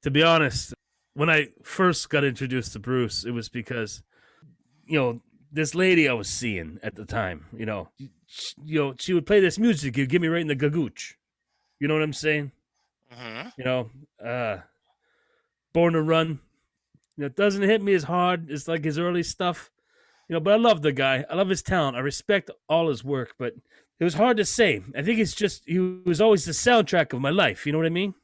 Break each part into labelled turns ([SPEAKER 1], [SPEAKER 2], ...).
[SPEAKER 1] To be honest, when I first got introduced to Bruce, it was because, this lady I was seeing at the time, she would play this music, it'd get me right in the gagooch. You know what I'm saying?
[SPEAKER 2] Hmm.
[SPEAKER 1] You know, uh, Born to Run. It doesn't hit me as hard as like his early stuff. But I love the guy. I love his talent. I respect all his work, but it was hard to say. I think it's just he was always the soundtrack of my life. You know what I mean?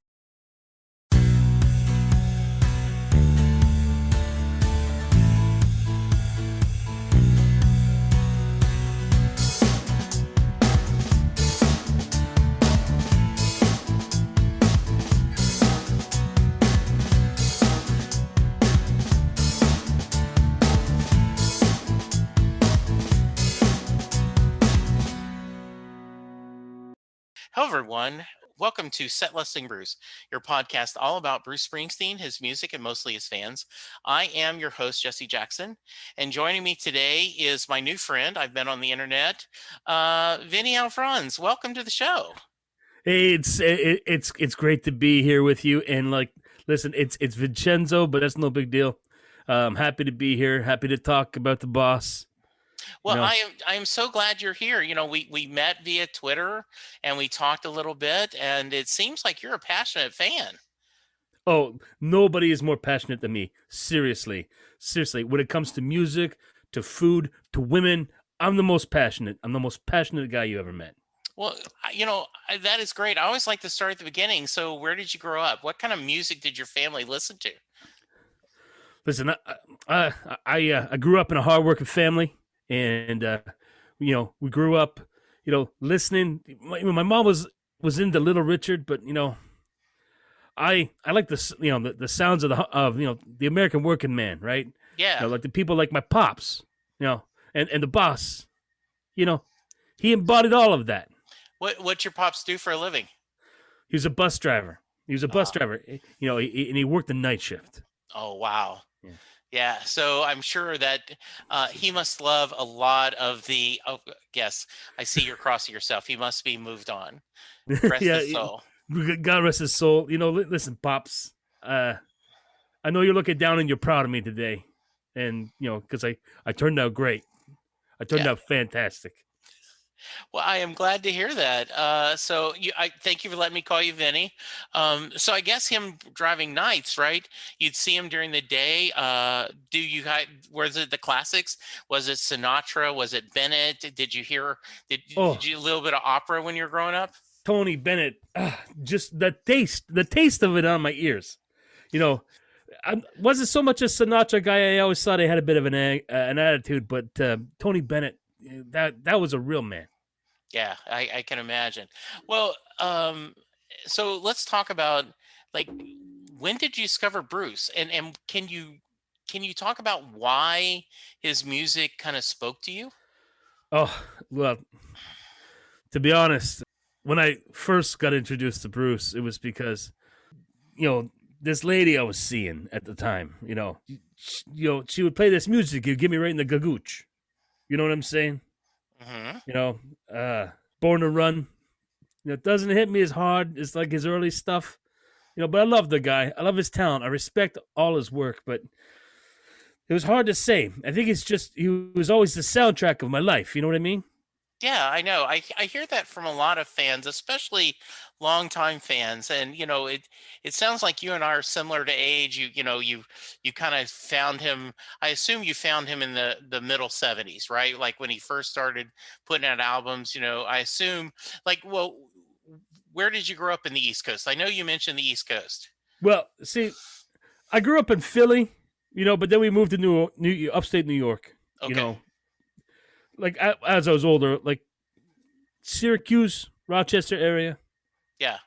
[SPEAKER 2] Hello, everyone. Welcome to Set Listing Bruce, your podcast all about Bruce Springsteen, his music, and mostly his fans. I am your host, Jesse Jackson, and joining me today is my new friend I've met on the internet, Vinny Alfonso. Welcome to the show.
[SPEAKER 1] Hey, it's great to be here with you. And like, listen, it's Vincenzo, but that's no big deal. I'm happy to be here. Happy to talk about the boss. You
[SPEAKER 2] Well,
[SPEAKER 1] know,
[SPEAKER 2] I am so glad you're here. We met via Twitter and we talked a little bit, and it seems like you're a passionate fan.
[SPEAKER 1] oh, nobody is more passionate than me. Seriously. When it comes to music, to food, to women, I'm the most passionate. I'm the most passionate guy you ever met.
[SPEAKER 2] Well, that is great. I always like to start at the beginning. So, where did you grow up? What kind of music did your family listen to?
[SPEAKER 1] Listen, I grew up in a hardworking family, and we grew up, listening. My mom was into Little Richard, but I like the sounds of the American working man, right?
[SPEAKER 2] Yeah.
[SPEAKER 1] Like the people like my pops, and the boss, you know, he embodied all of that.
[SPEAKER 2] What's your pops do for a living?
[SPEAKER 1] He was a bus driver.
[SPEAKER 2] Uh,
[SPEAKER 1] And he worked the night shift.
[SPEAKER 2] oh, wow.
[SPEAKER 1] Yeah.
[SPEAKER 2] Yeah. So I'm sure that he must love a lot of the. Oh, yes, I see you're crossing yourself. He must be moved on. Rest
[SPEAKER 1] Yeah,
[SPEAKER 2] his soul.
[SPEAKER 1] God rest his soul. Listen, pops. I know you're looking down and you're proud of me today, and because I turned out great. I turned
[SPEAKER 2] Yeah.
[SPEAKER 1] out fantastic.
[SPEAKER 2] Well, I am glad to hear that. I thank you for letting me call you Vinny. So I guess him driving nights, right? You'd see him during the day. Was it the classics? Was it Sinatra? Was it Bennett? Did you hear? Did
[SPEAKER 1] Oh,
[SPEAKER 2] you a little bit of opera when you were growing up?
[SPEAKER 1] Tony Bennett, just the taste of it on my ears. You know, I wasn't so much a Sinatra guy. I always thought he had a bit of an attitude, but Tony Bennett, that was a real man.
[SPEAKER 2] Yeah, I can imagine. Well, so let's talk about, like, when did you discover Bruce, and can you talk about why his music kind of spoke to you?
[SPEAKER 1] Oh well, to be honest, when I first got introduced to Bruce, it was because this lady I was seeing at the time. She would play this music, it'd get me right in the gagooch. You know what I'm saying?
[SPEAKER 2] Hmm.
[SPEAKER 1] You know, Born to Run. It doesn't hit me as hard as like his early stuff. But I love the guy. I love his talent. I respect all his work, but it was hard to say. I think it's just he was always the soundtrack of my life. You know what I mean?
[SPEAKER 2] Yeah, I know. I hear that from a lot of fans, especially longtime fans. And it sounds like you and I are similar to age. You kind of found him. I assume you found him in the middle '70s, right? Like when he first started putting out albums. I assume, like, well, where did you grow up in the East Coast? I know you mentioned the East Coast.
[SPEAKER 1] Well, see, I grew up in Philly, but then we moved to upstate New York. You
[SPEAKER 2] Okay.
[SPEAKER 1] know, like as I was older, like Syracuse, Rochester area.
[SPEAKER 2] Yeah.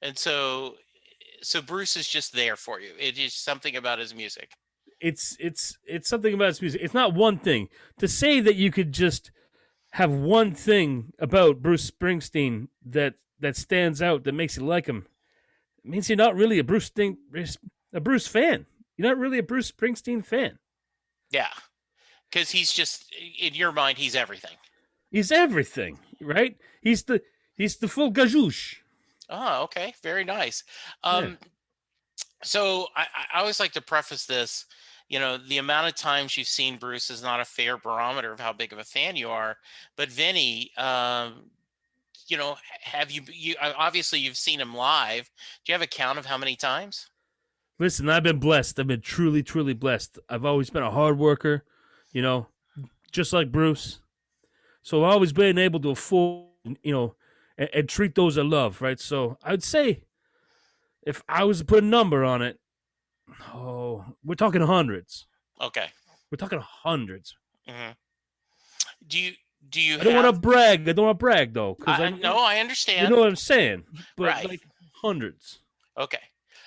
[SPEAKER 2] And so Bruce is just there for you. It is something about his music.
[SPEAKER 1] It's something about his music. It's not one thing. To say that you could just have one thing about Bruce Springsteen that stands out that makes you like him, it means you're not really a Bruce fan. You're not really a Bruce Springsteen fan.
[SPEAKER 2] Yeah. Because he's just, in your mind, he's everything.
[SPEAKER 1] He's everything, right? He's the full gajouche.
[SPEAKER 2] Oh, okay. Very nice.
[SPEAKER 1] Yeah.
[SPEAKER 2] Um, So I always like to preface this. The amount of times you've seen Bruce is not a fair barometer of how big of a fan you are. But Vinny, have you obviously you've seen him live. Do you have a count of how many times?
[SPEAKER 1] Listen, I've been blessed. I've been truly, truly blessed. I've always been a hard worker, you know, just like Bruce. So I've always been able to afford, and treat those I love, right? So I'd say if I was to put a number on it, we're talking hundreds.
[SPEAKER 2] Okay.
[SPEAKER 1] We're talking hundreds.
[SPEAKER 2] hmm Do you do you
[SPEAKER 1] I don't want to
[SPEAKER 2] have?
[SPEAKER 1] brag. I don't want to brag though, because
[SPEAKER 2] No, I
[SPEAKER 1] you know
[SPEAKER 2] understand.
[SPEAKER 1] what I'm saying. But
[SPEAKER 2] Right.
[SPEAKER 1] like hundreds,
[SPEAKER 2] Okay.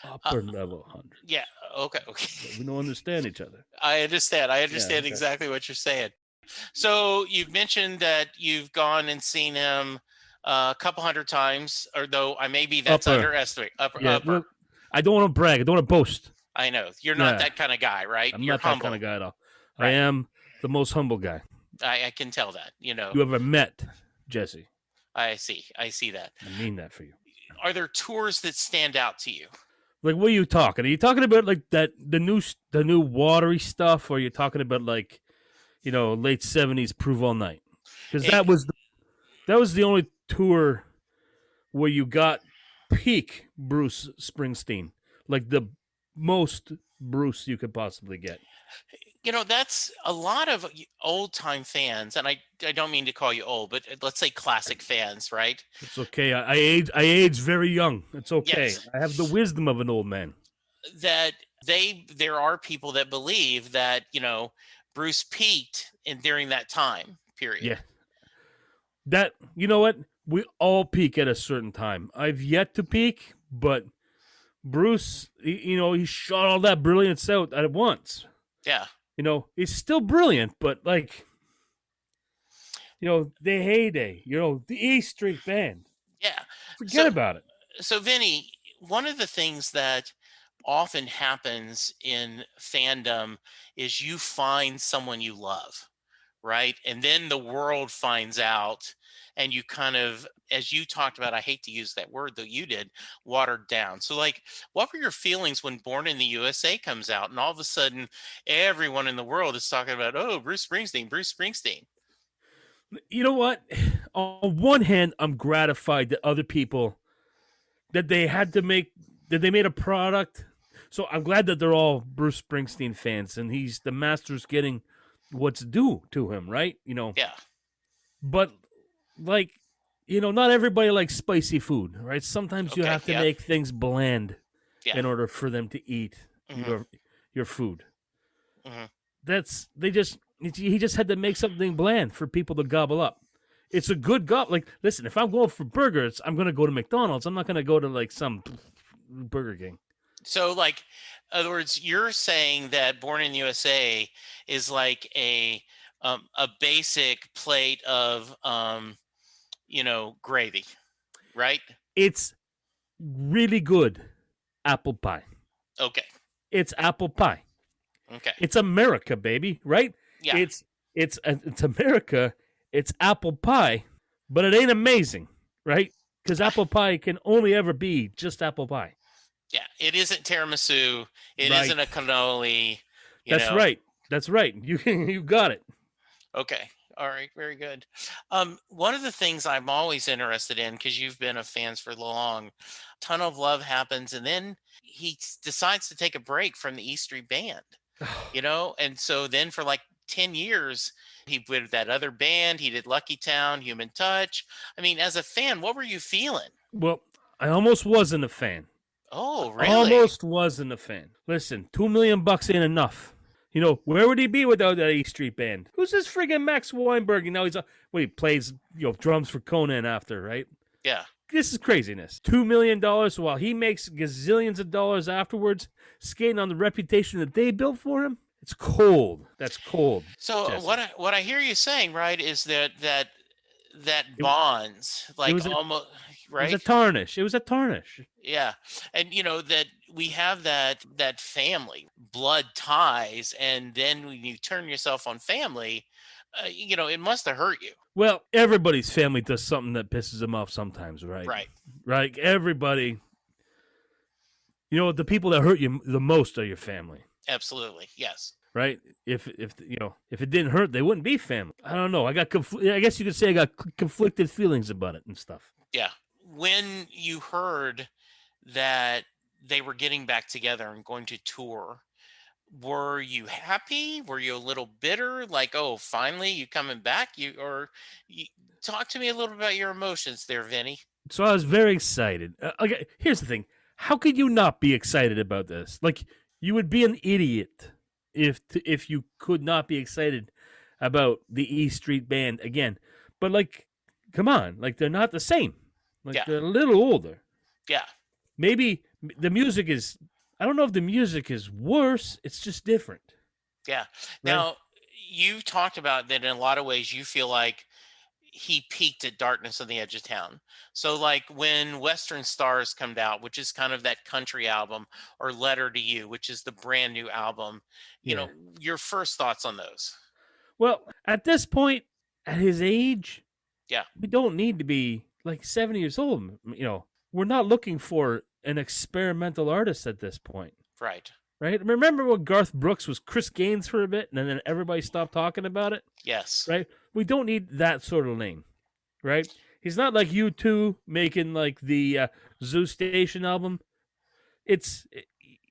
[SPEAKER 2] Uh,
[SPEAKER 1] upper level hundreds.
[SPEAKER 2] yeah. Okay.
[SPEAKER 1] Yeah,
[SPEAKER 2] Okay.
[SPEAKER 1] we don't understand each other.
[SPEAKER 2] I understand. I
[SPEAKER 1] Yeah.
[SPEAKER 2] understand
[SPEAKER 1] Okay.
[SPEAKER 2] exactly what you're saying. So you've mentioned that you've gone and seen him a couple hundred times, or though I maybe that's
[SPEAKER 1] Upper.
[SPEAKER 2] underestimate. Upper,
[SPEAKER 1] Yeah.
[SPEAKER 2] upper.
[SPEAKER 1] Look, I don't want to brag. I don't want to boast.
[SPEAKER 2] I know you're not
[SPEAKER 1] Yeah.
[SPEAKER 2] that kind of guy, right?
[SPEAKER 1] I'm
[SPEAKER 2] You're
[SPEAKER 1] not that kind
[SPEAKER 2] humble,
[SPEAKER 1] of guy at all. I
[SPEAKER 2] right?
[SPEAKER 1] am the most humble guy
[SPEAKER 2] I can tell that.
[SPEAKER 1] you ever met, Jesse.
[SPEAKER 2] I see. I see that.
[SPEAKER 1] I mean that for you.
[SPEAKER 2] Are there tours that stand out to you?
[SPEAKER 1] Like, what are you talking? Are you talking about like the new watery stuff, or are you talking about like, late '70s Prove All Night? Because
[SPEAKER 2] It,
[SPEAKER 1] that was the only tour where you got peak Bruce Springsteen, like the most Bruce you could possibly get.
[SPEAKER 2] that's a lot of old time fans, and I don't mean to call you old, but let's say classic fans, right?
[SPEAKER 1] It's okay. I age very young. It's okay.
[SPEAKER 2] Yes,
[SPEAKER 1] I have the wisdom of an old man.
[SPEAKER 2] that there are people that believe that Bruce peaked in during that time period.
[SPEAKER 1] Yeah. That, you know what? We all peak at a certain time. I've yet to peak, but Bruce, he shot all that brilliance out at once.
[SPEAKER 2] Yeah,
[SPEAKER 1] He's still brilliant, but like, the heyday, the E Street Band.
[SPEAKER 2] yeah.
[SPEAKER 1] Forget
[SPEAKER 2] So
[SPEAKER 1] about it.
[SPEAKER 2] so Vinny, one of the things that often happens in fandom is you find someone you love, right? And then the world finds out, and you kind of, as you talked about, I hate to use that word though you did, watered down. So, like, what were your feelings when Born in the USA comes out, and all of a sudden everyone in the world is talking about, oh, Bruce Springsteen, Bruce Springsteen?
[SPEAKER 1] You know what? On one hand, I'm gratified that other people that they had to make that they made a product. So I'm glad that they're all Bruce Springsteen fans, and he's the master's getting what's due to him, right?
[SPEAKER 2] Yeah.
[SPEAKER 1] But like, not everybody likes spicy food, right? Sometimes you
[SPEAKER 2] Okay.
[SPEAKER 1] have to
[SPEAKER 2] Yeah.
[SPEAKER 1] make things bland
[SPEAKER 2] Yeah.
[SPEAKER 1] in order for them to eat
[SPEAKER 2] hmm
[SPEAKER 1] your food.
[SPEAKER 2] hmm
[SPEAKER 1] He just had to make something bland for people to gobble up. It's a good gobble. Like, listen, if I'm going for burgers, I'm gonna go to McDonald's. I'm not gonna go to like some Burger King.
[SPEAKER 2] So, like, in other words, you're saying that Born in the USA is like a basic plate of gravy, right?
[SPEAKER 1] It's really good apple pie.
[SPEAKER 2] Okay.
[SPEAKER 1] It's apple pie.
[SPEAKER 2] Okay.
[SPEAKER 1] It's America, baby, right?
[SPEAKER 2] Yeah.
[SPEAKER 1] It's America. It's apple pie, but it ain't amazing, right? Because apple pie can only ever be just apple pie.
[SPEAKER 2] Yeah. It isn't tiramisu. It
[SPEAKER 1] Right.
[SPEAKER 2] isn't a cannoli.
[SPEAKER 1] That's right. That's right. You got it.
[SPEAKER 2] Okay. All right. Very good. One of the things I'm always interested in, because you've been a fans for long, ton of love happens, and then he decides to take a break from the E Street Band. And so then for like 10 years, he with that other band, he did Lucky Town, Human Touch. I mean, as a fan, what were you feeling?
[SPEAKER 1] Well, I almost wasn't a fan.
[SPEAKER 2] Oh, really?
[SPEAKER 1] Almost wasn't a fan. Listen, $2 million ain't enough. Where would he be without that E Street Band? Who's this friggin' Max Weinberg? He plays drums for Conan after, right?
[SPEAKER 2] Yeah.
[SPEAKER 1] This is craziness. $2 million while he makes gazillions of dollars afterwards, skating on the reputation that they built for him. It's cold. That's cold.
[SPEAKER 2] So
[SPEAKER 1] Jesse.
[SPEAKER 2] what I hear you saying, right, is that
[SPEAKER 1] It-
[SPEAKER 2] bonds, like
[SPEAKER 1] was
[SPEAKER 2] almost,
[SPEAKER 1] It was
[SPEAKER 2] right?
[SPEAKER 1] a tarnish. It was a tarnish.
[SPEAKER 2] Yeah. And that we have that family blood ties, and then when you turn yourself on family, it must have hurt you.
[SPEAKER 1] Well, everybody's family does something that pisses them off sometimes, right?
[SPEAKER 2] Right.
[SPEAKER 1] Right. Everybody. You know, the people that hurt you the most are your family,
[SPEAKER 2] Absolutely. Yes.
[SPEAKER 1] right? If you know, if it didn't hurt, they wouldn't be family. I don't know. I guess you could say I got conflicted feelings about it and stuff.
[SPEAKER 2] Yeah. When you heard that they were getting back together and going to tour, were you happy? Were you a little bitter? Like, oh, finally you coming back? You talk to me a little about your emotions there, Vinny.
[SPEAKER 1] So I was very excited. Okay, here's the thing: how could you not be excited about this? Like, you would be an idiot if you could not be excited about the E Street Band again. But like, come on, like they're not the same. Like
[SPEAKER 2] Yeah.
[SPEAKER 1] they're a little older.
[SPEAKER 2] Yeah.
[SPEAKER 1] Maybe the music is. I don't know if the music is worse. It's just different.
[SPEAKER 2] Yeah.
[SPEAKER 1] Right?
[SPEAKER 2] Now, you talked about that in a lot of ways you feel like he peaked at Darkness on the Edge of Town. So like when Western Stars come out, which is kind of that country album, or Letter to You, which is the brand new album,
[SPEAKER 1] Yeah.
[SPEAKER 2] your first thoughts on those.
[SPEAKER 1] Well, at this point, at his age,
[SPEAKER 2] Yeah.
[SPEAKER 1] we don't need to be like 70 years old. You know, we're not looking for an experimental artist at this point,
[SPEAKER 2] Right.
[SPEAKER 1] right? Remember when Garth Brooks was Chris Gaines for a bit, and then everybody stopped talking about it,
[SPEAKER 2] Yes.
[SPEAKER 1] right? We don't need that sort of lane, right? He's not like U2 making like the Zoo Station album.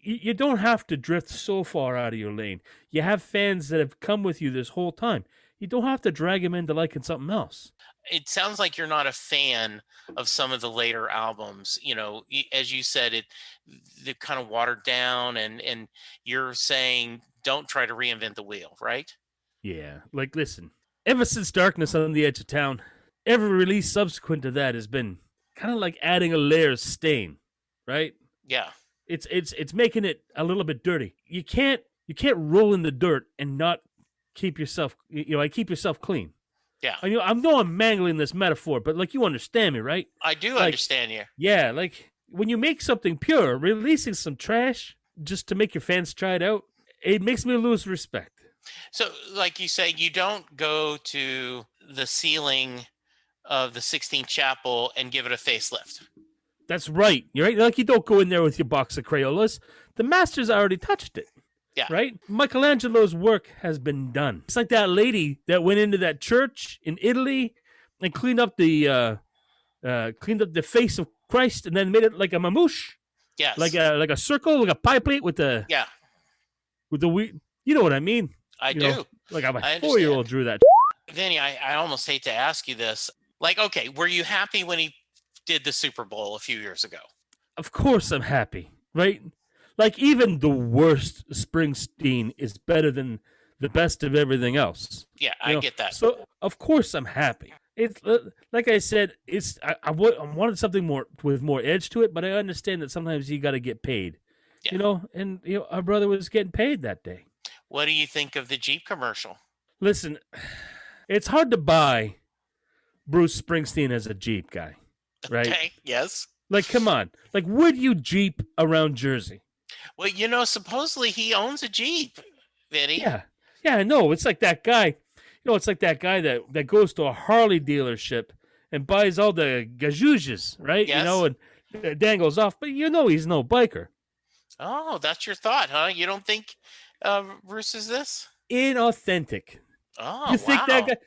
[SPEAKER 1] You don't have to drift so far out of your lane. You have fans that have come with you this whole time. You don't have to drag them into liking something else.
[SPEAKER 2] It sounds like you're not a fan of some of the later albums. As you said, they kind of watered down, and you're saying don't try to reinvent the wheel, right?
[SPEAKER 1] Yeah, like listen, ever since Darkness on the Edge of Town, every release subsequent to that has been kind of like adding a layer of stain, right?
[SPEAKER 2] Yeah.
[SPEAKER 1] It's making it a little bit dirty. You can't roll in the dirt and not keep yourself keep yourself clean.
[SPEAKER 2] Yeah.
[SPEAKER 1] I know I'm mangling this metaphor, but like you understand me, right?
[SPEAKER 2] I do
[SPEAKER 1] Like,
[SPEAKER 2] understand you.
[SPEAKER 1] Yeah, like when you make something pure, releasing some trash just to make your fans try it out, it makes me lose respect.
[SPEAKER 2] So, like you say, you don't go to the ceiling of the 16th chapel and give it a facelift.
[SPEAKER 1] That's right. You're right. Like you don't go in there with your box of Crayolas. The masters already touched it.
[SPEAKER 2] Yeah.
[SPEAKER 1] Right? Michelangelo's work has been done. It's like that lady that went into that church in Italy and cleaned up the face of Christ and then made it like a mamouche.
[SPEAKER 2] Yes.
[SPEAKER 1] Like a circle, like a pie plate with the you know what I mean?
[SPEAKER 2] I do.
[SPEAKER 1] Like a
[SPEAKER 2] I
[SPEAKER 1] 4-year-old drew that.
[SPEAKER 2] Vinny, I almost hate to ask you this. Like, okay, were you happy when he did the Super Bowl a few years ago?
[SPEAKER 1] Of course I'm happy, right? Like even the worst Springsteen is better than the best of everything else.
[SPEAKER 2] Yeah, I get that.
[SPEAKER 1] So of course I'm happy. It's like I said. I wanted something more with more edge to it, but I understand that sometimes you got to get paid.
[SPEAKER 2] Yeah.
[SPEAKER 1] And our brother was getting paid that day.
[SPEAKER 2] What do you think of the Jeep commercial?
[SPEAKER 1] Listen, it's hard to buy Bruce Springsteen as a Jeep guy, right?
[SPEAKER 2] Okay. Yes.
[SPEAKER 1] Like, come on. Like, would you Jeep around Jersey?
[SPEAKER 2] Well, supposedly he owns a Jeep, Vinny.
[SPEAKER 1] Yeah. Yeah, I know. It's like that guy. It's like that guy that goes to a Harley dealership and buys all the gazooges, right?
[SPEAKER 2] Yes.
[SPEAKER 1] And dangles off. But he's no biker.
[SPEAKER 2] Oh, that's your thought, huh? You don't think Bruce is this?
[SPEAKER 1] Inauthentic.
[SPEAKER 2] Oh,
[SPEAKER 1] You think that guy?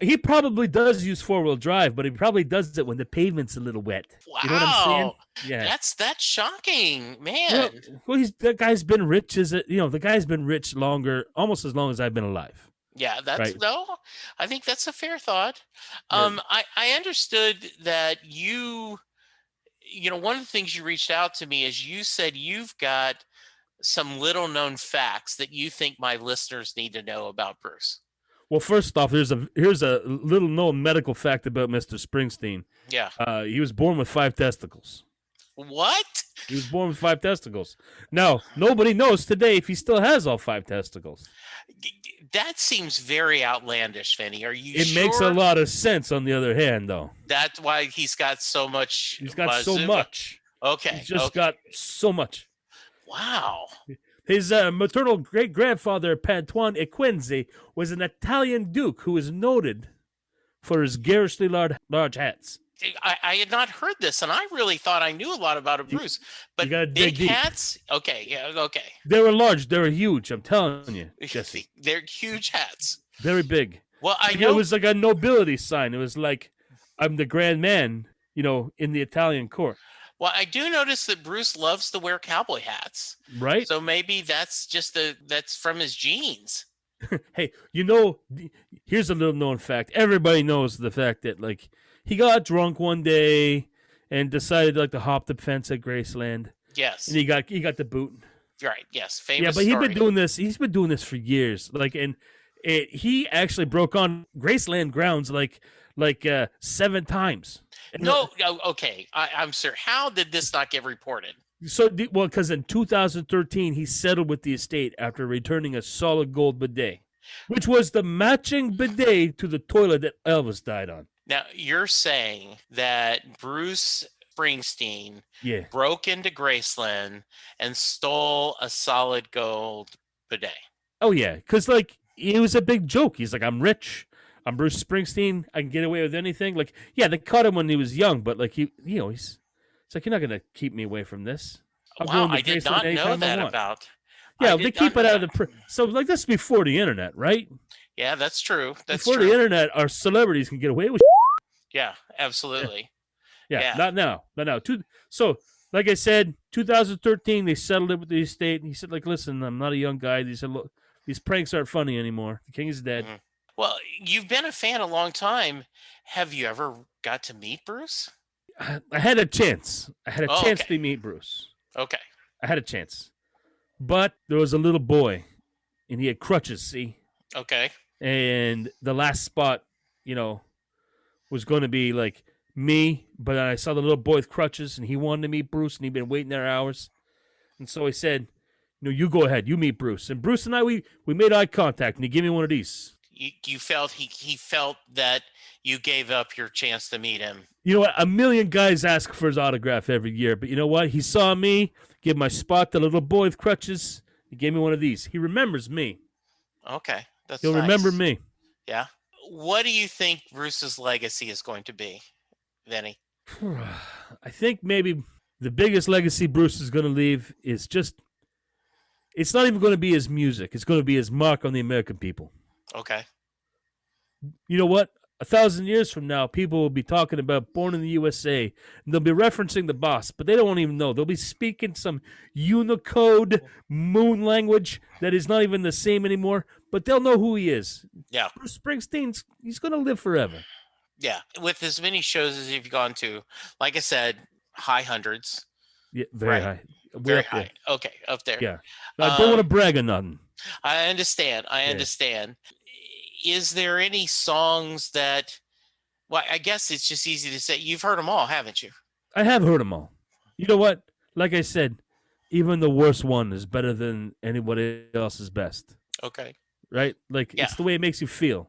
[SPEAKER 1] He probably does use 4-wheel drive, but he probably does it when the pavement's a little wet.
[SPEAKER 2] Wow.
[SPEAKER 1] You know what I'm saying? Yeah.
[SPEAKER 2] That's shocking, man.
[SPEAKER 1] Well, the guy's been rich the guy's been rich almost as long as I've been alive.
[SPEAKER 2] Yeah, that's
[SPEAKER 1] right.
[SPEAKER 2] No, I think that's a fair thought.
[SPEAKER 1] Yeah.
[SPEAKER 2] I understood that one of the things you reached out to me is you said you've got some little known facts that you think my listeners need to know about Bruce.
[SPEAKER 1] Well, first off, here's a little known medical fact about Mr. Springsteen.
[SPEAKER 2] Yeah.
[SPEAKER 1] He was born with 5 testicles.
[SPEAKER 2] What?
[SPEAKER 1] He was born with 5 testicles. Now, nobody knows today if he still has all 5 testicles.
[SPEAKER 2] That seems very outlandish, Vinny. Are you
[SPEAKER 1] sure? It makes a lot of sense, on the other hand, though.
[SPEAKER 2] That's why he's got so much.
[SPEAKER 1] He's got so much.
[SPEAKER 2] Okay.
[SPEAKER 1] He's just got so much.
[SPEAKER 2] Wow.
[SPEAKER 1] His maternal great-grandfather, Pantuan Equenzi, was an Italian duke who was noted for his garishly large hats.
[SPEAKER 2] I had not heard this, and I really thought I knew a lot about a Bruce. But
[SPEAKER 1] you gotta
[SPEAKER 2] big
[SPEAKER 1] dig deep.
[SPEAKER 2] hats? Okay, yeah, okay.
[SPEAKER 1] They were large. They were huge. I'm telling you, Jesse.
[SPEAKER 2] They're huge hats.
[SPEAKER 1] Very big.
[SPEAKER 2] Well, I
[SPEAKER 1] Like,
[SPEAKER 2] know
[SPEAKER 1] it was like a nobility sign. It was like, I'm the grand man, in the Italian court.
[SPEAKER 2] Well, I do notice that Bruce loves to wear cowboy hats.
[SPEAKER 1] Right?
[SPEAKER 2] So maybe that's that's from his genes.
[SPEAKER 1] Hey, here's a little known fact. Everybody knows the fact that, like, he got drunk one day and decided like to hop the fence at Graceland,
[SPEAKER 2] Yes.
[SPEAKER 1] and he got the boot.
[SPEAKER 2] Right. Yes. Famous.
[SPEAKER 1] Yeah, but
[SPEAKER 2] story.
[SPEAKER 1] he's been doing this for years. Like, and he actually broke on Graceland grounds like 7 times.
[SPEAKER 2] No. Okay. I'm sure. How did this not get reported?
[SPEAKER 1] So, because in 2013 he settled with the estate after returning a solid gold bidet, which was the matching bidet to the toilet that Elvis died on.
[SPEAKER 2] Now you're saying that Bruce Springsteen
[SPEAKER 1] Yeah.
[SPEAKER 2] broke into Graceland and stole a solid gold bidet.
[SPEAKER 1] Oh yeah, because like it was a big joke. He's like, I'm rich. I'm Bruce Springsteen. I can get away with anything. Like, yeah, they caught him when he was young, but like he's like, you're not gonna keep me away from this.
[SPEAKER 2] Wow, I did not know that about.
[SPEAKER 1] Yeah, they keep it out of the. So like, this is before the internet, right?
[SPEAKER 2] Yeah, that's true. That's
[SPEAKER 1] before
[SPEAKER 2] true.
[SPEAKER 1] the internet, our celebrities can get away with.
[SPEAKER 2] Yeah, absolutely.
[SPEAKER 1] Yeah, not now. So, like I said, 2013, they settled it with the estate, and he said, like, listen, I'm not a young guy. He said, look, these pranks aren't funny anymore. The king is dead.
[SPEAKER 2] Mm-hmm. Well, you've been a fan a long time. Have you ever got to meet Bruce?
[SPEAKER 1] I had a chance. To meet Bruce.
[SPEAKER 2] Okay.
[SPEAKER 1] I had a chance. But there was a little boy, and he had crutches, see?
[SPEAKER 2] Okay.
[SPEAKER 1] And the last spot, was going to be, like, me, but I saw the little boy with crutches, and he wanted to meet Bruce, and he'd been waiting there hours. And so I said, you go ahead. You meet Bruce. And Bruce and I, we made eye contact, and he gave me one of these.
[SPEAKER 2] You felt he felt that you gave up your chance to meet him.
[SPEAKER 1] You know what? A million guys ask for his autograph every year, but you know what? He saw me, give my spot to the little boy with crutches. He gave me one of these. He remembers me.
[SPEAKER 2] Okay,
[SPEAKER 1] He'll
[SPEAKER 2] nice.
[SPEAKER 1] remember me.
[SPEAKER 2] Yeah. What do you think Bruce's legacy is going to be, Vinny?
[SPEAKER 1] I think maybe the biggest legacy Bruce is going to leave is just, it's not even going to be his music. It's going to be his mark on the American people.
[SPEAKER 2] Okay.
[SPEAKER 1] You know what? 1,000 years from now, people will be talking about Born in the USA, and they'll be referencing the boss, but they don't even know. They'll be speaking some Unicode moon language that is not even the same anymore, but they'll know who he is.
[SPEAKER 2] Yeah.
[SPEAKER 1] Bruce Springsteen's, he's going to live forever.
[SPEAKER 2] Yeah. With as many shows as you've gone to, like I said, high hundreds.
[SPEAKER 1] Yeah, very high.
[SPEAKER 2] Very high. Okay, up there.
[SPEAKER 1] Yeah. I don't want to brag on nothing.
[SPEAKER 2] I understand. Is there any songs that, well, I guess it's just easy to say, you've heard them all, haven't you?
[SPEAKER 1] I have heard them all. You know what? Like I said, even the worst one is better than anybody else's best.
[SPEAKER 2] Okay.
[SPEAKER 1] Right? Like, it's the way it makes you feel.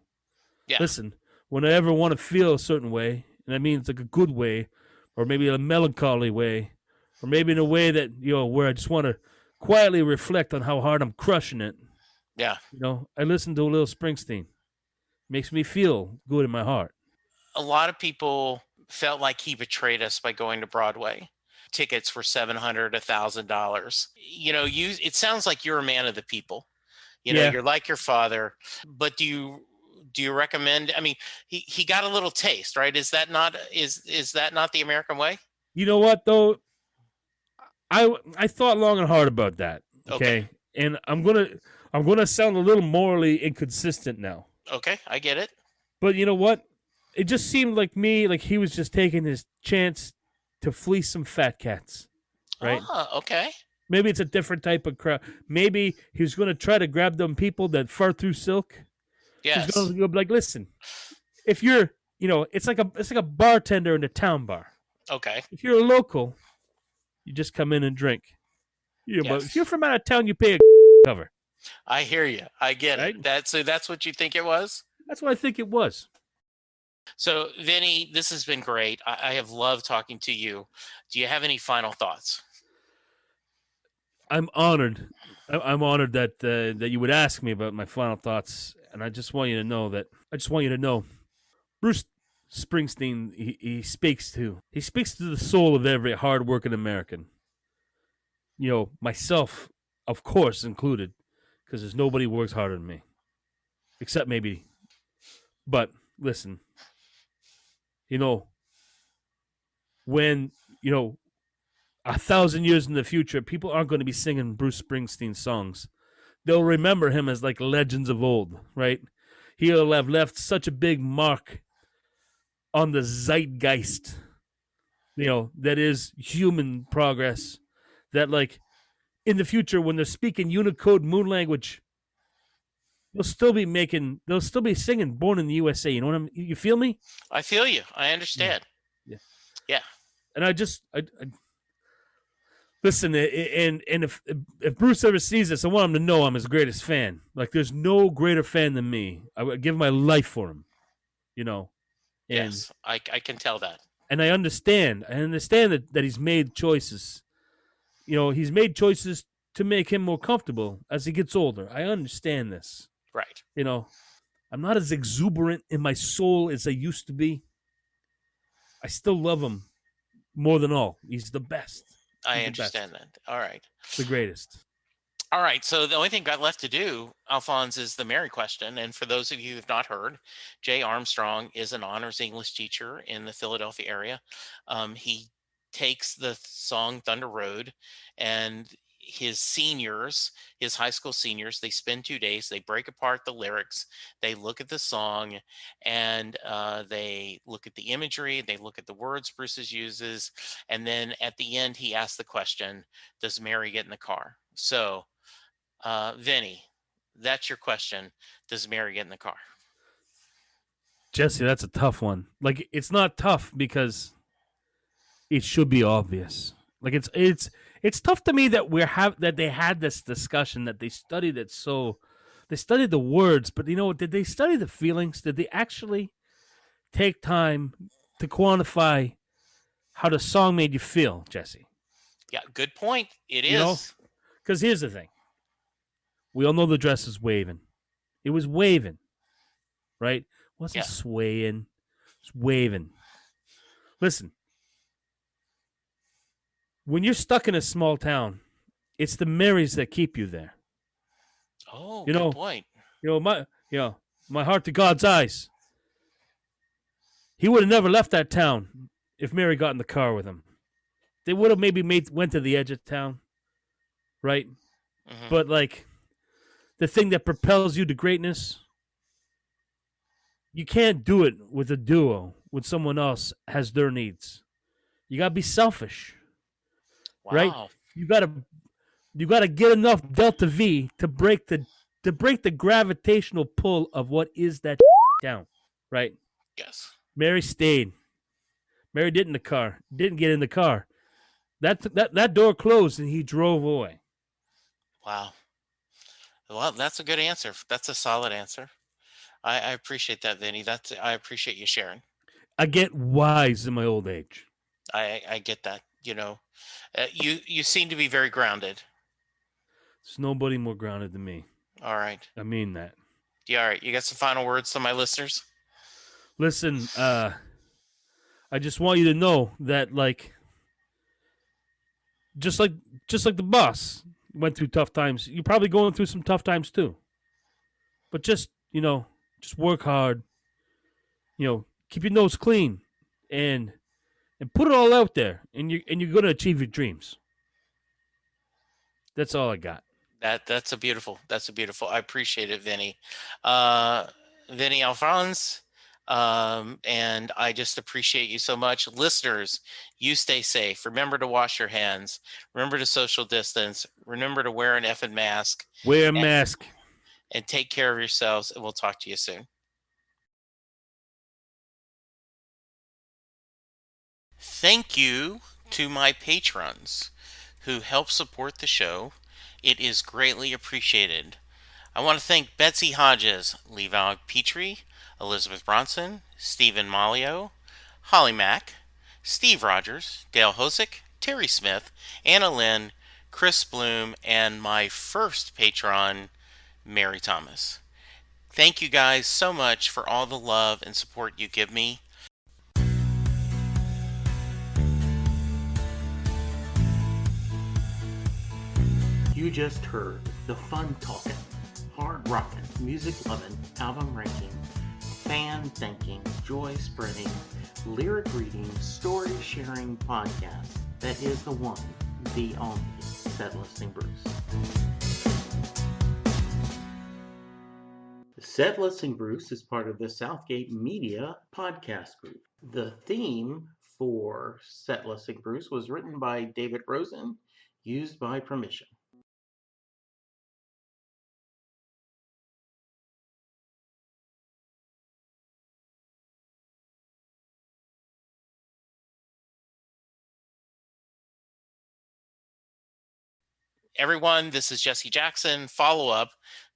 [SPEAKER 2] Yeah.
[SPEAKER 1] Listen, when I ever want to feel a certain way, and I mean it's like a good way, or maybe a melancholy way, or maybe in a way that, where I just want to quietly reflect on how hard I'm crushing it.
[SPEAKER 2] Yeah.
[SPEAKER 1] I listen to a little Springsteen. Makes me feel good in my heart.
[SPEAKER 2] A lot of people felt like he betrayed us by going to Broadway. Tickets were $700, $1,000. It sounds like you're a man of the people. You're like your father. But do you recommend? I mean, he got a little taste, right? Is that not the American way?
[SPEAKER 1] You know what though? I thought long and hard about that. Okay. And I'm gonna sound a little morally inconsistent now.
[SPEAKER 2] Okay, I get it.
[SPEAKER 1] But you know what? It just seemed like he was just taking his chance to fleece some fat cats. Right?
[SPEAKER 2] Okay.
[SPEAKER 1] Maybe it's a different type of crowd. Maybe he was going to try to grab them people that fart through silk.
[SPEAKER 2] Yes.
[SPEAKER 1] He's going to be like, listen, if you're, it's like a bartender in a town bar.
[SPEAKER 2] Okay.
[SPEAKER 1] If you're a local, you just come in and drink. But if you're from out of town, you pay a cover.
[SPEAKER 2] I hear you. I get
[SPEAKER 1] right?
[SPEAKER 2] it. That's what you think it was?
[SPEAKER 1] That's what I think it was.
[SPEAKER 2] So, Vinny, this has been great. I have loved talking to you. Do you have any final thoughts?
[SPEAKER 1] I'm honored. I'm honored that you would ask me about my final thoughts, and I just want you to know Bruce Springsteen he speaks to. He speaks to the soul of every hardworking American. Myself, of course, included, because there's nobody who works harder than me, except maybe. But listen, you know, when 1,000 years in the future, people aren't going to be singing Bruce Springsteen songs. They'll remember him as like legends of old, right? He'll have left such a big mark on the zeitgeist, that is human progress, that like in the future when they're speaking Unicode moon language, they'll still be singing Born in the USA. You know what you feel me?
[SPEAKER 2] I feel you. I understand.
[SPEAKER 1] Yeah.
[SPEAKER 2] Yeah.
[SPEAKER 1] And I listen, and if Bruce ever sees this, I want him to know I'm his greatest fan. Like, there's no greater fan than me. I would give my life for him, And,
[SPEAKER 2] yes, I can tell that.
[SPEAKER 1] And I understand that he's made choices. He's made choices to make him more comfortable as he gets older. I understand this.
[SPEAKER 2] Right.
[SPEAKER 1] I'm not as exuberant in my soul as I used to be. I still love him more than all. He's the best.
[SPEAKER 2] I understand that. All right.
[SPEAKER 1] The greatest.
[SPEAKER 2] All right. So the only thing got left to do, Alphonse, is the Mary question. And for those of you who have not heard, Jay Armstrong is an honors English teacher in the Philadelphia area. He takes the song Thunder Road, and his high school seniors, they spend 2 days, they break apart the lyrics, they look at the song, and they look at the imagery, they look at the words Bruce uses, and then at the end he asks the question, does Mary get in the car? So Vinny, that's your question. Does Mary get in the car?
[SPEAKER 1] Jesse, that's a tough one. Like, it's not tough because it should be obvious. Like, it's tough to me that they had this discussion, that they studied it. So they studied the words, but did they study the feelings? Did they actually take time to quantify how the song made you feel, Jesse?
[SPEAKER 2] Yeah, good point. It is.
[SPEAKER 1] Because here's the thing. We all know the dress is waving. It was waving, right? It wasn't swaying. It was waving. Listen. When you're stuck in a small town, it's the Marys that keep you there.
[SPEAKER 2] Oh, good point.
[SPEAKER 1] My heart to God's eyes. He would have never left that town if Mary got in the car with him. They would have maybe went to the edge of town, right? Mm-hmm. But like, the thing that propels you to greatness, you can't do it with a duo when someone else has their needs. You gotta be selfish.
[SPEAKER 2] Wow.
[SPEAKER 1] Right? You gotta get enough delta V to break the gravitational pull of what is that down, right?
[SPEAKER 2] Yes.
[SPEAKER 1] Mary stayed. Mary didn't get in the car. That door closed and he drove away.
[SPEAKER 2] Wow. Well, that's a good answer. That's a solid answer. I appreciate that, Vinny. I appreciate you sharing.
[SPEAKER 1] I get wise in my old age.
[SPEAKER 2] I get that. You seem to be very grounded.
[SPEAKER 1] There's nobody more grounded than me.
[SPEAKER 2] All right.
[SPEAKER 1] I mean that.
[SPEAKER 2] Yeah, all right. You got some final words to my listeners?
[SPEAKER 1] Listen, I just want you to know that, like, just like the boss went through tough times, you're probably going through some tough times too. But just work hard. Keep your nose clean, and put it all out there, and you're going to achieve your dreams. That's all I got.
[SPEAKER 2] That's a beautiful. I appreciate it, Vinny. Vinny Alphonse, and I just appreciate you so much. Listeners, you stay safe. Remember to wash your hands. Remember to social distance. Remember to wear an effing mask.
[SPEAKER 1] Wear a mask.
[SPEAKER 2] And take care of yourselves, and we'll talk to you soon. Thank you to my patrons who help support the show. It is greatly appreciated. I want to thank Betsy Hodges, Levi Petrie, Elizabeth Bronson, Stephen Malio, Holly Mack, Steve Rogers, Dale Hosick, Terry Smith, Anna Lynn, Chris Bloom, and my first patron, Mary Thomas. Thank you guys so much for all the love and support you give me.
[SPEAKER 3] You just heard the fun talking, hard rocking, music loving, album ranking, fan thinking, joy spreading, lyric reading, story sharing podcast that is the one, the only, Set Listing Bruce. Set Listing Bruce is part of the Southgate Media podcast group. The theme for Set Listing Bruce was written by David Rosen, used by permission.
[SPEAKER 2] Everyone, this is Jesse Jackson. Follow up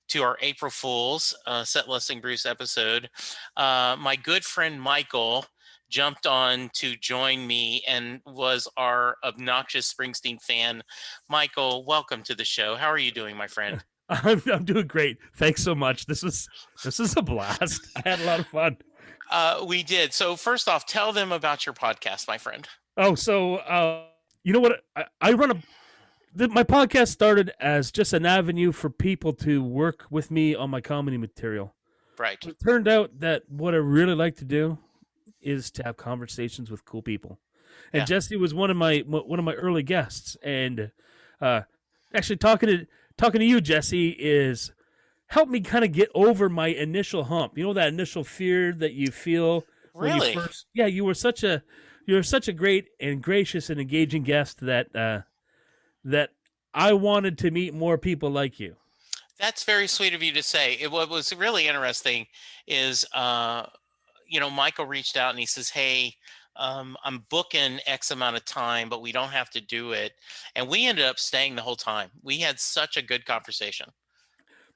[SPEAKER 2] to our April Fool's Set Listing Bruce episode. My good friend Michael jumped on to join me and was our obnoxious Springsteen fan. Michael, welcome to the show. How are you doing, my friend?
[SPEAKER 1] I'm doing great. Thanks so much. This is a blast. I had a lot of fun.
[SPEAKER 2] We did. So first off, tell them about your podcast, my friend.
[SPEAKER 1] Oh, so you know what? I run my podcast started as just an avenue for people to work with me on my comedy material.
[SPEAKER 2] Right.
[SPEAKER 1] It turned out that what I really like to do is to have conversations with cool people. And
[SPEAKER 2] Yeah.
[SPEAKER 1] Jesse was one of my early guests. And actually talking to you, Jesse, is helped me kind of get over my initial hump. You know, that initial fear that you feel when
[SPEAKER 2] Really?
[SPEAKER 1] you first. Yeah, you're such a great and gracious and engaging guest that I wanted to meet more people like you.
[SPEAKER 2] That's very sweet of you to say. What was really interesting is, Michael reached out and he says, "Hey, I'm booking X amount of time, but we don't have to do it." And we ended up staying the whole time. We had such a good conversation.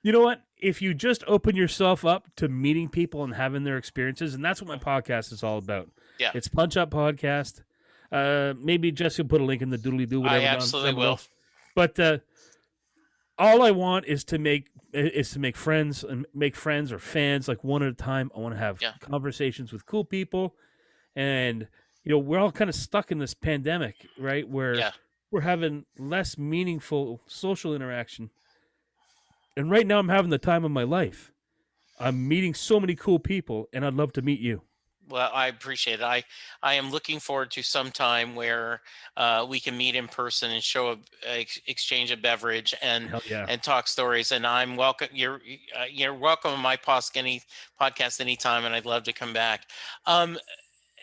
[SPEAKER 1] You know what? If you just open yourself up to meeting people and having their experiences, and that's what my podcast is all about.
[SPEAKER 2] Yeah.
[SPEAKER 1] It's Punch Up Podcast. Maybe Jesse will put a link in the doodly doo.
[SPEAKER 2] I absolutely will.
[SPEAKER 1] But all I want is to make friends and make friends or fans like one at a time. I want to have conversations with cool people, and we're all kind of stuck in this pandemic, right? Where we're having less meaningful social interaction. And right now, I'm having the time of my life. I'm meeting so many cool people, and I'd love to meet you.
[SPEAKER 2] Well, I appreciate it. I am looking forward to some time where we can meet in person and exchange a beverage and talk stories. And I'm welcome. You're welcome on my podcast anytime, and I'd love to come back.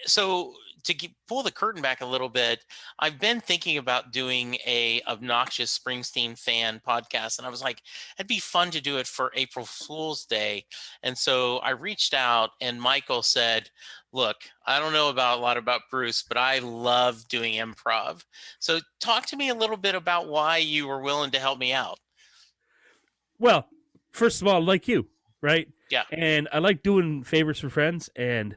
[SPEAKER 2] So to pull the curtain back a little bit, I've been thinking about doing a obnoxious Springsteen fan podcast, and I was like, it'd be fun to do it for April Fool's Day. And so I reached out, and Michael said, "Look, I don't know a lot about Bruce, but I love doing improv. So talk to me a little bit about why you were willing to help me out."
[SPEAKER 1] Well, first of all, like you, right?
[SPEAKER 2] Yeah.
[SPEAKER 1] And I like doing favors for friends, and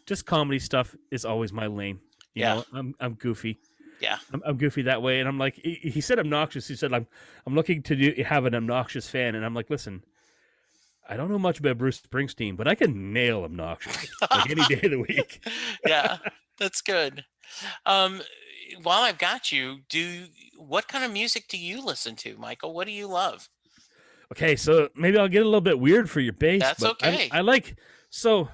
[SPEAKER 1] just comedy stuff is always my lane. You know, I'm goofy.
[SPEAKER 2] Yeah.
[SPEAKER 1] I'm goofy that way. And I'm like, he said obnoxious. He said, I'm looking to have an obnoxious fan. And I'm like, listen, I don't know much about Bruce Springsteen, but I can nail obnoxious like any day of the week.
[SPEAKER 2] Yeah, that's good. While I've got you, what kind of music do you listen to, Michael? What do you love?
[SPEAKER 1] Okay, so maybe I'll get a little bit weird for your base.
[SPEAKER 2] That's okay.
[SPEAKER 1] I like so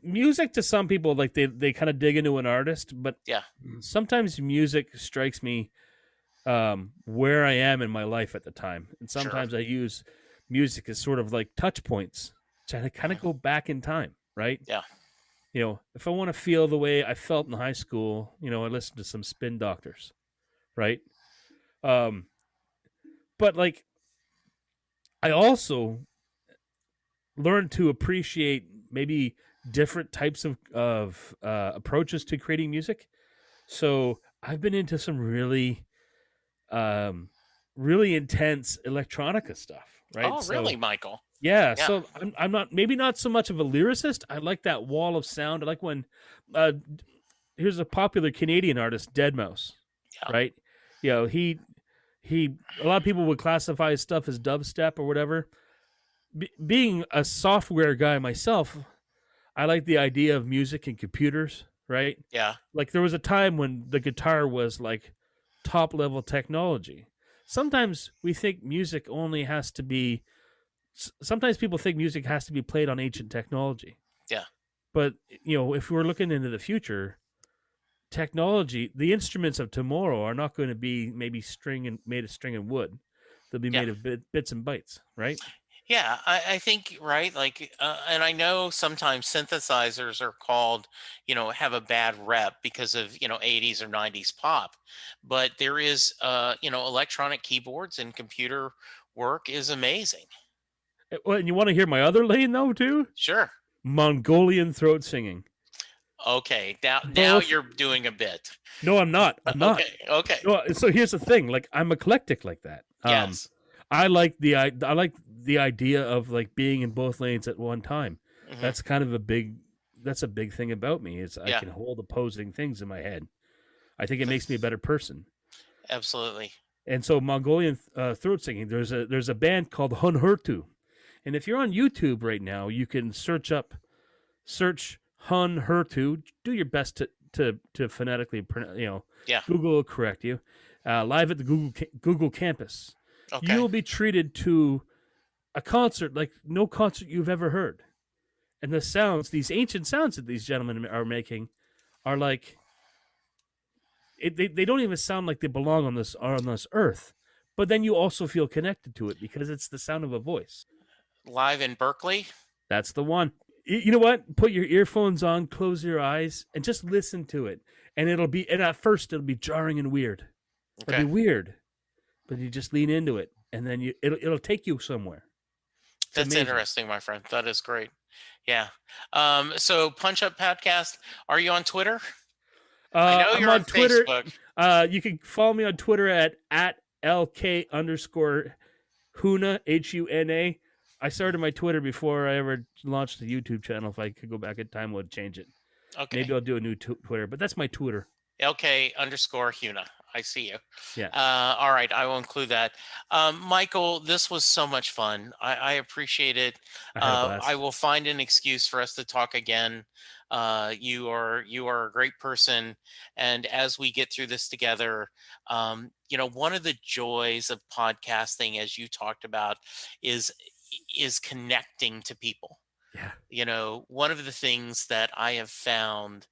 [SPEAKER 1] music to some people, like they kind of dig into an artist, but sometimes music strikes me where I am in my life at the time, and sometimes I use music as sort of like touch points to kind of go back in time, right?
[SPEAKER 2] Yeah.
[SPEAKER 1] If I want to feel the way I felt in high school, I listen to some Spin Doctors, right? But like, I also learned to appreciate maybe different types of approaches to creating music. So I've been into some really intense electronica stuff, right?
[SPEAKER 2] Oh, really, Michael?
[SPEAKER 1] Yeah. So I'm not so much of a lyricist. I like that wall of sound. I like when here's a popular Canadian artist, Deadmau5, right? He a lot of people would classify his stuff as dubstep or whatever. Being a software guy myself, I like the idea of music and computers, right?
[SPEAKER 2] Yeah.
[SPEAKER 1] Like there was a time when the guitar was like top level technology. Sometimes we think music only has to be. Sometimes people think music has to be played on ancient technology.
[SPEAKER 2] Yeah.
[SPEAKER 1] But if we're looking into the future, technology, the instruments of tomorrow are not going to be maybe made of string and wood. They'll be
[SPEAKER 2] Yeah.
[SPEAKER 1] made of bits and bytes, right?
[SPEAKER 2] Yeah, I think, right, like, and I know sometimes synthesizers are called, have a bad rep because of, 80s or 90s pop, but there is, electronic keyboards and computer work is amazing.
[SPEAKER 1] Well, and you want to hear my other lane though too?
[SPEAKER 2] Sure.
[SPEAKER 1] Mongolian throat singing.
[SPEAKER 2] Okay, now
[SPEAKER 1] Both.
[SPEAKER 2] you're doing a bit.
[SPEAKER 1] No, I'm not. I'm not.
[SPEAKER 2] Okay, okay.
[SPEAKER 1] No, so here's the thing. Like I'm eclectic like that.
[SPEAKER 2] Yes.
[SPEAKER 1] I like the idea of like being in both lanes at one time.
[SPEAKER 2] Hmm.
[SPEAKER 1] That's kind of that's a big thing about me. Is I
[SPEAKER 2] Yeah,
[SPEAKER 1] can hold opposing things in my head. I think it makes me a better person.
[SPEAKER 2] absolutely.
[SPEAKER 1] And so Mongolian throat singing. There's a band called Hunhurtu, and if you're on YouTube right now, you can search Hunhurtu. Do your best to phonetically
[SPEAKER 2] Yeah.
[SPEAKER 1] Google will correct you. Live at the Google campus.
[SPEAKER 2] Okay.
[SPEAKER 1] You'll be treated to a concert like no concert you've ever heard. And the sounds, these ancient sounds that these gentlemen are making, are like they don't even sound like they belong on this earth. But then you also feel connected to it because it's the sound of a voice.
[SPEAKER 2] Live in Berkeley.
[SPEAKER 1] That's the one. You know what? Put your earphones on, close your eyes, and just listen to it. And at first it'll be jarring and weird.
[SPEAKER 2] Okay.
[SPEAKER 1] It'll be weird, but you just lean into it, and then it'll take you somewhere. It's
[SPEAKER 2] That's
[SPEAKER 1] amazing.
[SPEAKER 2] interesting, my friend. That is great. Yeah. So Punch Up Podcast, are you on Twitter? I know
[SPEAKER 1] I'm
[SPEAKER 2] you're on
[SPEAKER 1] Twitter.
[SPEAKER 2] Facebook.
[SPEAKER 1] You can follow me on Twitter at LK_Huna, HUNA. I started my Twitter before I ever launched the YouTube channel. If I could go back in time, I would change it.
[SPEAKER 2] Okay.
[SPEAKER 1] Maybe I'll do a new Twitter, but that's my Twitter.
[SPEAKER 2] LK_Huna. I see you.
[SPEAKER 1] Yeah.
[SPEAKER 2] All right. I will include that. Michael, this was so much fun. I appreciate it.
[SPEAKER 1] I had a blast.
[SPEAKER 2] I will find an excuse for us to talk again. You are a great person. And as we get through this together, one of the joys of podcasting, as you talked about, is connecting to people.
[SPEAKER 1] Yeah.
[SPEAKER 2] One of the things that I have found,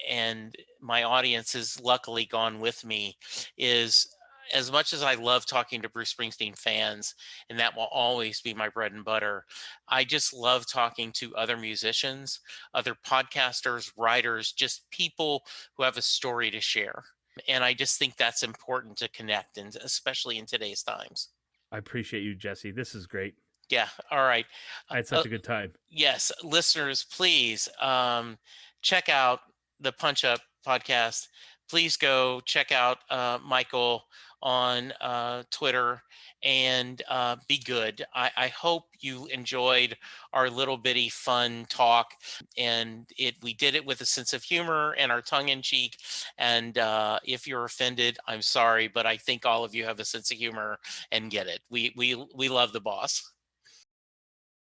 [SPEAKER 2] and my audience has luckily gone with me, is as much as I love talking to Bruce Springsteen fans, and that will always be my bread and butter, I just love talking to other musicians, other podcasters, writers, just people who have a story to share. And I just think that's important to connect, and especially in today's times.
[SPEAKER 1] I appreciate you, Jesse. This is great.
[SPEAKER 2] Yeah. All right.
[SPEAKER 1] I had such a good time.
[SPEAKER 2] Yes. Listeners, please check out the Punch Up Podcast. Please go check out Michael on Twitter, and be good. I hope you enjoyed our little bitty fun talk, and we did it with a sense of humor and our tongue in cheek. And if you're offended, I'm sorry, but I think all of you have a sense of humor and get it. We love the boss.